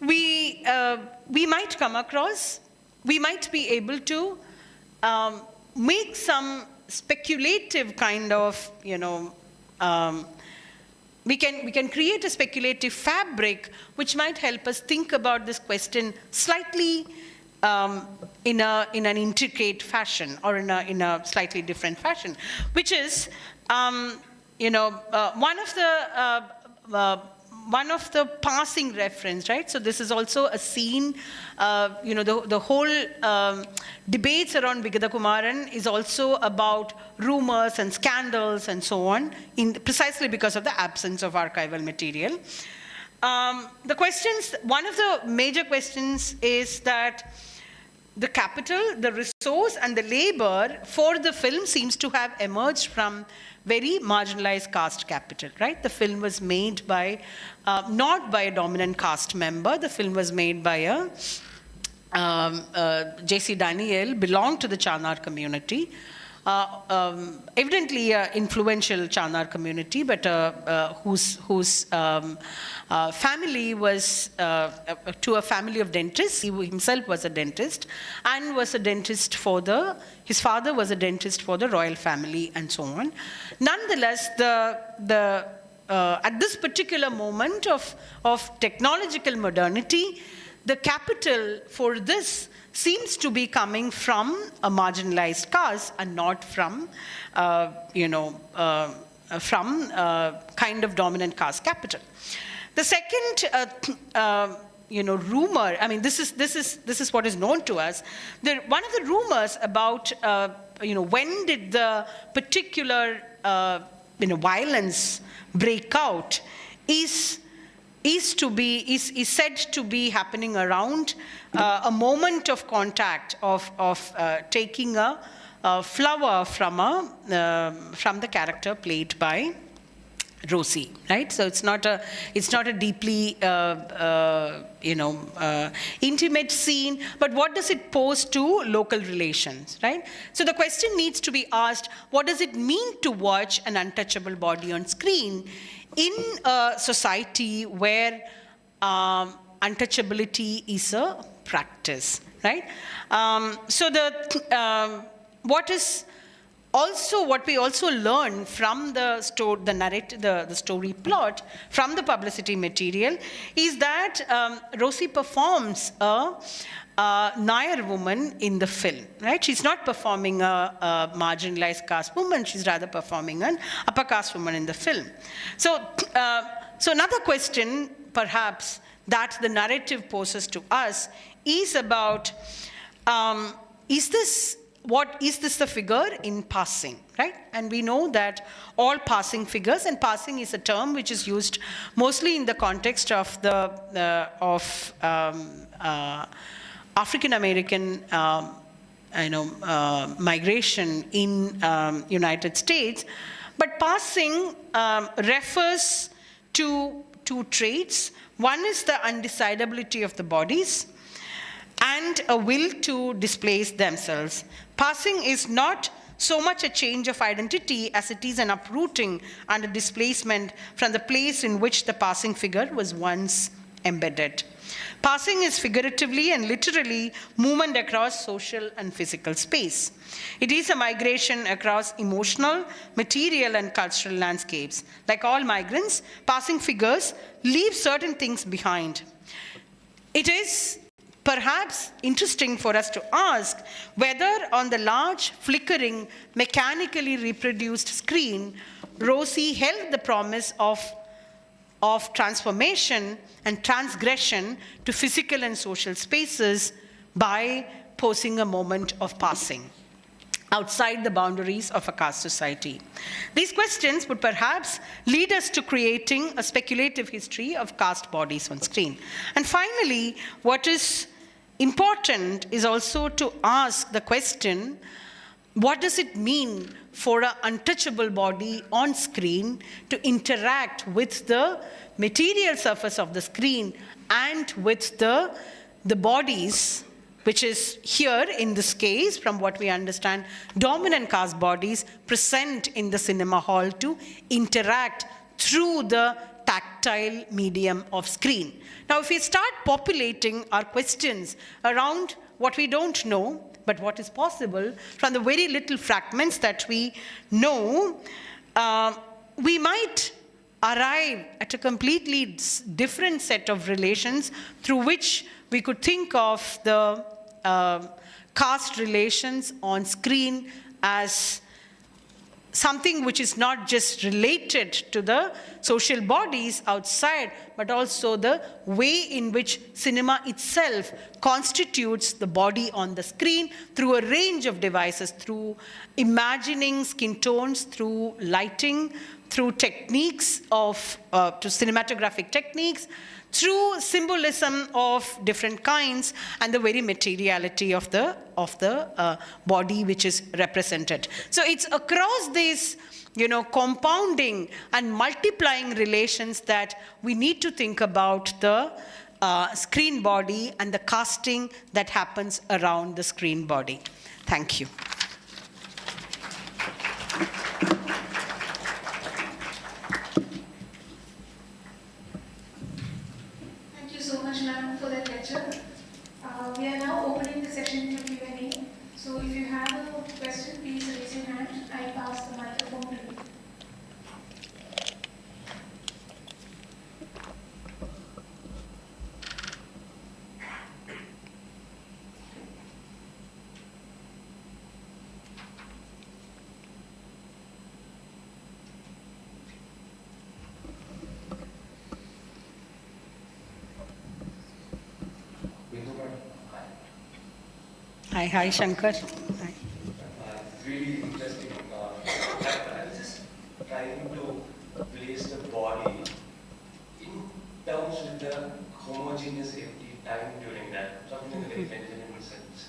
[SPEAKER 2] We might come across, we might be able to make some speculative kind of, we can create a speculative fabric which might help us think about this question slightly in an intricate fashion, or in a slightly different fashion, which is, one of the passing reference, right? So this is also a scene, the whole debates around Vigatha Kumaran is also about rumors and scandals and so on, precisely because of the absence of archival material. The questions, one of the major questions is that the capital, the resource, and the labor for the film seems to have emerged from very marginalized caste capital, right? The film was made by, not by a dominant caste member. The film was made by J.C. Daniel, belonged to the Chanar community. Evidently an influential Chanar community, but whose family was to a family of dentists. He himself was a dentist, and was a dentist his father was a dentist for the royal family, and so on. Nonetheless, at this particular moment of technological modernity, the capital for this seems to be coming from a marginalized caste, and not from, kind of dominant caste capital. The second, rumor. I mean, this is what is known to us. One of the rumors about, when did the particular, violence break out is said to be happening around a moment of contact of taking a flower from the character played by Rosy, right? So it's not a deeply intimate scene, but what does it pose to local relations, right? So the question needs to be asked: what does it mean to watch an untouchable body on screen in a society where untouchability is a practice, right? What we also learn from the story plot, from the publicity material, is that Rosy performs a Nair woman in the film, right? She's not performing a marginalized caste woman, she's rather performing an upper caste woman in the film. So another question, perhaps, that the narrative poses to us is about, is this the figure in passing, right? And we know that all passing figures, and passing is a term which is used mostly in the context of African American migration in United States, but passing refers to two traits. One is the undecidability of the bodies and a will to displace themselves. Passing is not so much a change of identity as it is an uprooting and a displacement from the place in which the passing figure was once embedded. Passing is figuratively and literally movement across social and physical space. It is a migration across emotional, material, and cultural landscapes. Like all migrants, passing figures leave certain things behind. It is perhaps interesting for us to ask whether on the large, flickering, mechanically reproduced screen, Rosy held the promise of transformation and transgression to physical and social spaces by posing a moment of passing outside the boundaries of a caste society. These questions would perhaps lead us to creating a speculative history of caste bodies on screen. And finally, what is important is also to ask the question, what does it mean for an untouchable body on screen to interact with the material surface of the screen and with the bodies, which is here in this case, from what we understand, dominant caste bodies present in the cinema hall to interact through the tactile medium of screen. Now, if we start populating our questions around what we don't know, but what is possible, from the very little fragments that we know, we might arrive at a completely different set of relations through which we could think of the caste relations on screen as something which is not just related to the social bodies outside, but also the way in which cinema itself constitutes the body on the screen through a range of devices, through imagining skin tones, through lighting, through techniques to cinematographic techniques, through symbolism of different kinds, and the very materiality of the body which is represented. So it's across these, compounding and multiplying relations that we need to think about the screen body and the casting that happens around the screen body. Thank you.
[SPEAKER 1] So much, ma'am, for that lecture. We are now opening the session to Q&A. So if you have a question, please raise your hand. I pass the microphone to you.
[SPEAKER 2] Hi, Shankar. Hi.
[SPEAKER 3] It's really interesting. I was just trying to place the body in terms with the homogeneous empty time during that, something in a very Benjamin sense.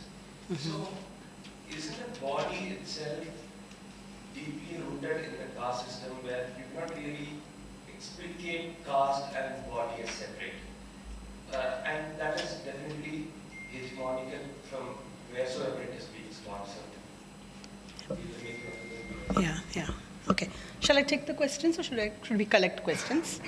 [SPEAKER 3] So, isn't the body itself deeply rooted in the caste system where you cannot really explicate caste and body as separate? And that is definitely hegemonical from wheresoever it has been sponsored.
[SPEAKER 2] Yeah. Okay. Shall I take the questions or should we collect questions?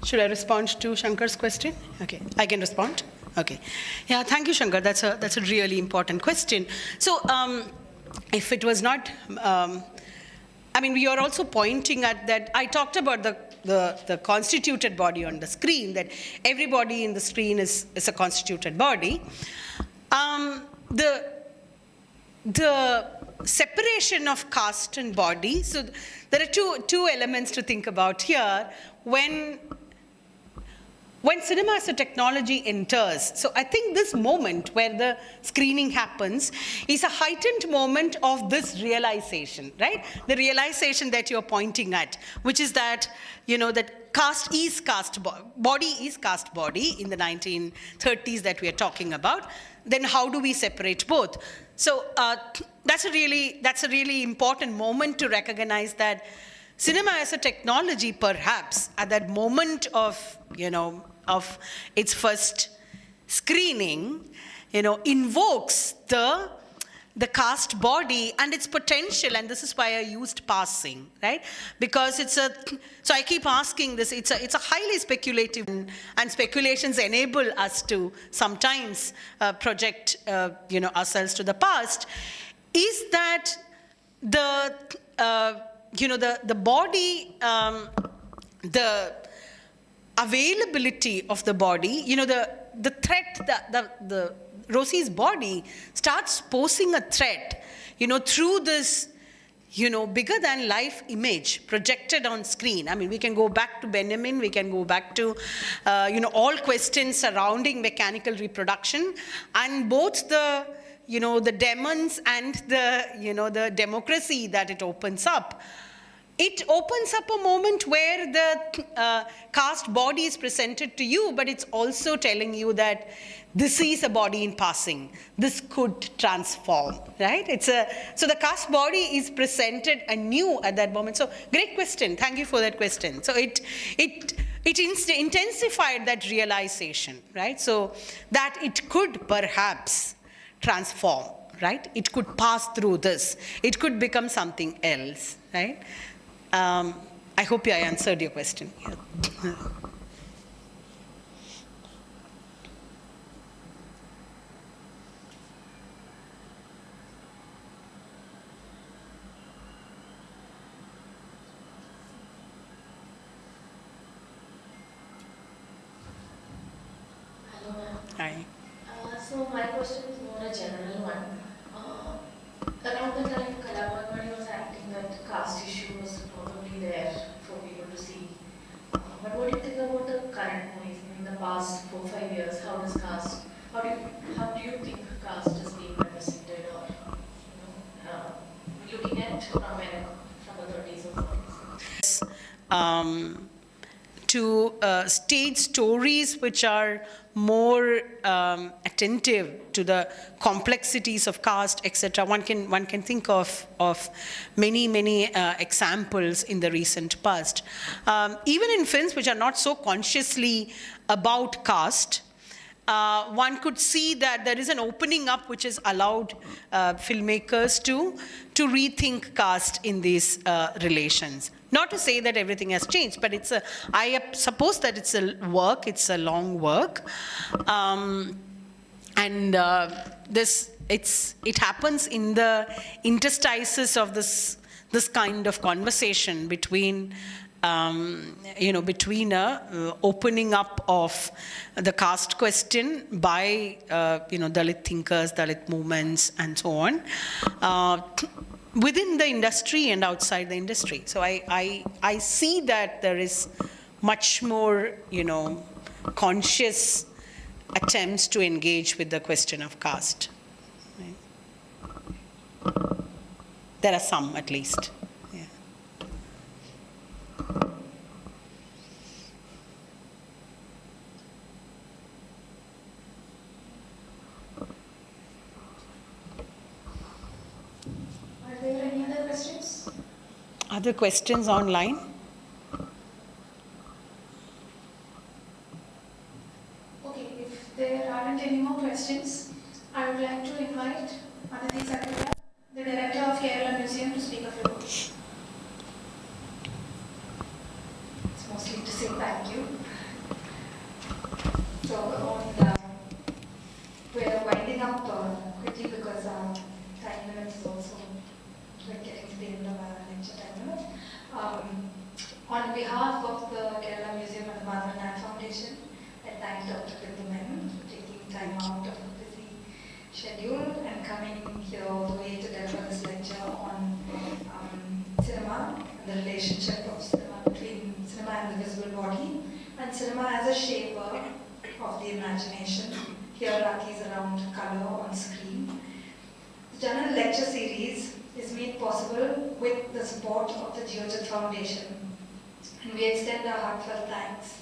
[SPEAKER 2] Should I respond to Shankar's question? Okay, I can respond. Okay. Yeah, thank you, Shankar. That's a really important question. So, if it was not, we are also pointing at that. I talked about the constituted body on the screen, that every body in the screen is a constituted body. The separation of caste and body, so there are two elements to think about here. When cinema as a technology enters, so I think this moment where the screening happens is a heightened moment of this realization, right? The realization that you're pointing at, which is that, that caste is caste, body is caste body in the 1930s that we are talking about. Then how do we separate both? So that's a really important moment to recognize that cinema as a technology, perhaps, at that moment of, of its first screening, invokes the caste body and its potential, and this is why I used passing, right? Because so I keep asking this, it's a highly speculative, and speculations enable us to sometimes project, ourselves to the past, is that the body, the availability of the body, the threat, the Rosy's body starts posing a threat, through this, bigger than life image projected on screen. I mean, we can go back to Benjamin, we can go back to, all questions surrounding mechanical reproduction, and both the, the demons and the democracy that it opens up. It opens up a moment where the caste body is presented to you, but it's also telling you that this is a body in passing. This could transform, right? So the caste body is presented anew at that moment. So great question. Thank you for that question. So it intensified that realization, right? So that it could perhaps transform, right? It could pass through this. It could become something else, right? I hope I answered your question. Yeah.
[SPEAKER 4] Hello, ma'am.
[SPEAKER 2] Hi.
[SPEAKER 4] So my question is more a general one. Around the time Ramavarma was acting, that caste issue was probably there for people to see. But what do you think about the current movies in the past 4-5 years? How do you think caste is being represented, or looking at from the 30s or 40s?
[SPEAKER 2] To stage stories which are more attentive to the complexities of caste, etc. One can think of many examples in the recent past. Even in films which are not so consciously about caste, one could see that there is an opening up which has allowed filmmakers to rethink caste in these relations. Not to say that everything has changed, but I suppose that it's a long work. It happens in the interstices of this kind of conversation between between a opening up of the caste question by Dalit thinkers, Dalit movements, and so on, within the industry and outside the industry. So I see that there is much more conscious attempts to engage with the question of caste. Right? There are some, at least. Yeah.
[SPEAKER 4] Are there any other questions?
[SPEAKER 2] Other questions online?
[SPEAKER 1] Okay, if there aren't any more questions, I would like to invite Aditi Sakya, the director of Kerala Museum, to speak a few words. It's mostly to say thank you. So we're winding up quickly because our time limit is also getting to the end of our lecture time limit. On behalf of the Kerala Museum and the Ramavarma Appan Foundation, I thank Dr. Bindu Menon for taking time out of a busy schedule and coming here all the way to deliver this lecture on cinema and the relationship of cinema between cinema and the visible body, and cinema as a shaper of the imagination, hierarchies around color on screen. The general lecture series is made possible with the support of the Geojit Foundation, and we extend our heartfelt thanks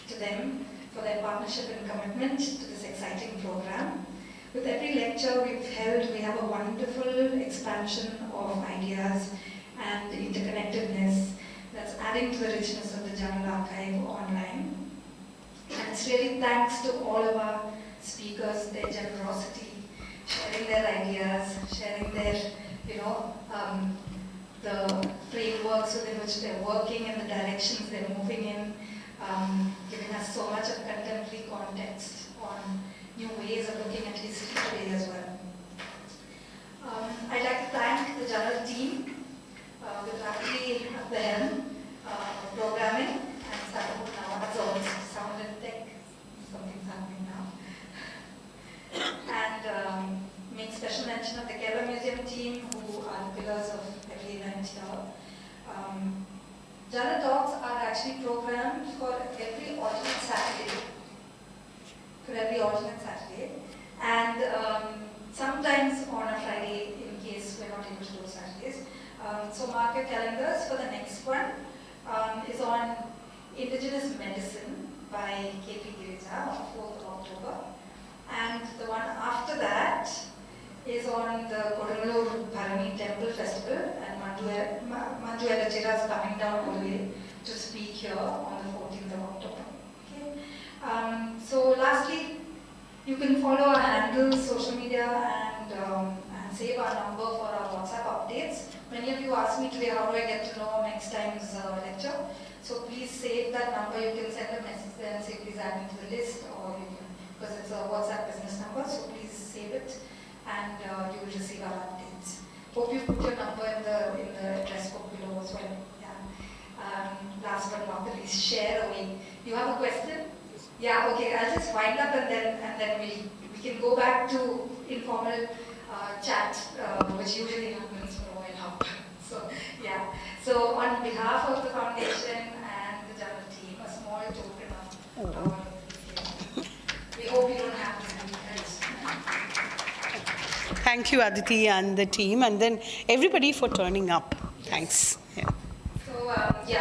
[SPEAKER 1] to them for their partnership and commitment to this exciting program. With every lecture we've held, we have a wonderful expansion of ideas and interconnectedness
[SPEAKER 5] that's adding to the richness of the journal archive online. And it's really thanks to all of our speakers, their generosity, sharing their ideas, sharing their, the frameworks within which they're working and the directions they're moving in, giving us so much of contemporary context on new ways of looking at history today as well. I'd like to thank the journal team with Rosy at the helm, programming, and Sakamut Nawaz's on sound and tech. Something's happening now. And make special mention of the Kerala Museum team, who are the pillars of every event here. Journal talks are actually programmed for every alternate Saturday. And sometimes on a Friday in case we're not able to do Saturdays. So mark your calendars for the next one. Is on Indigenous Medicine by K.P. Girija on 4th of October. And the one after that is on the Bengaluru Brahmin Temple Festival, and Manju Elachira is coming down all the way to speak here on the 14th of October. Okay. So lastly, you can follow our handles, social media, and save our number for our WhatsApp updates. Many of you asked me today, how do I get to know next time's lecture? So please save that number. You can send a message there and say, please add me to the list, or you can, because it's a WhatsApp business number, so please save it, and you will receive our updates. Hope you put your number in the address book below as well. Yeah. Last but not the least, share away. You have a question? Yeah. Okay. I'll just wind up, and then we can go back to informal chat, which usually happens for a while after. So yeah. So on behalf of the foundation and the journal team, a small token of we hope you don't have to do this.
[SPEAKER 2] Thank you, Aditi and the team, and then everybody for turning up. Thanks. Yeah.
[SPEAKER 5] So yeah.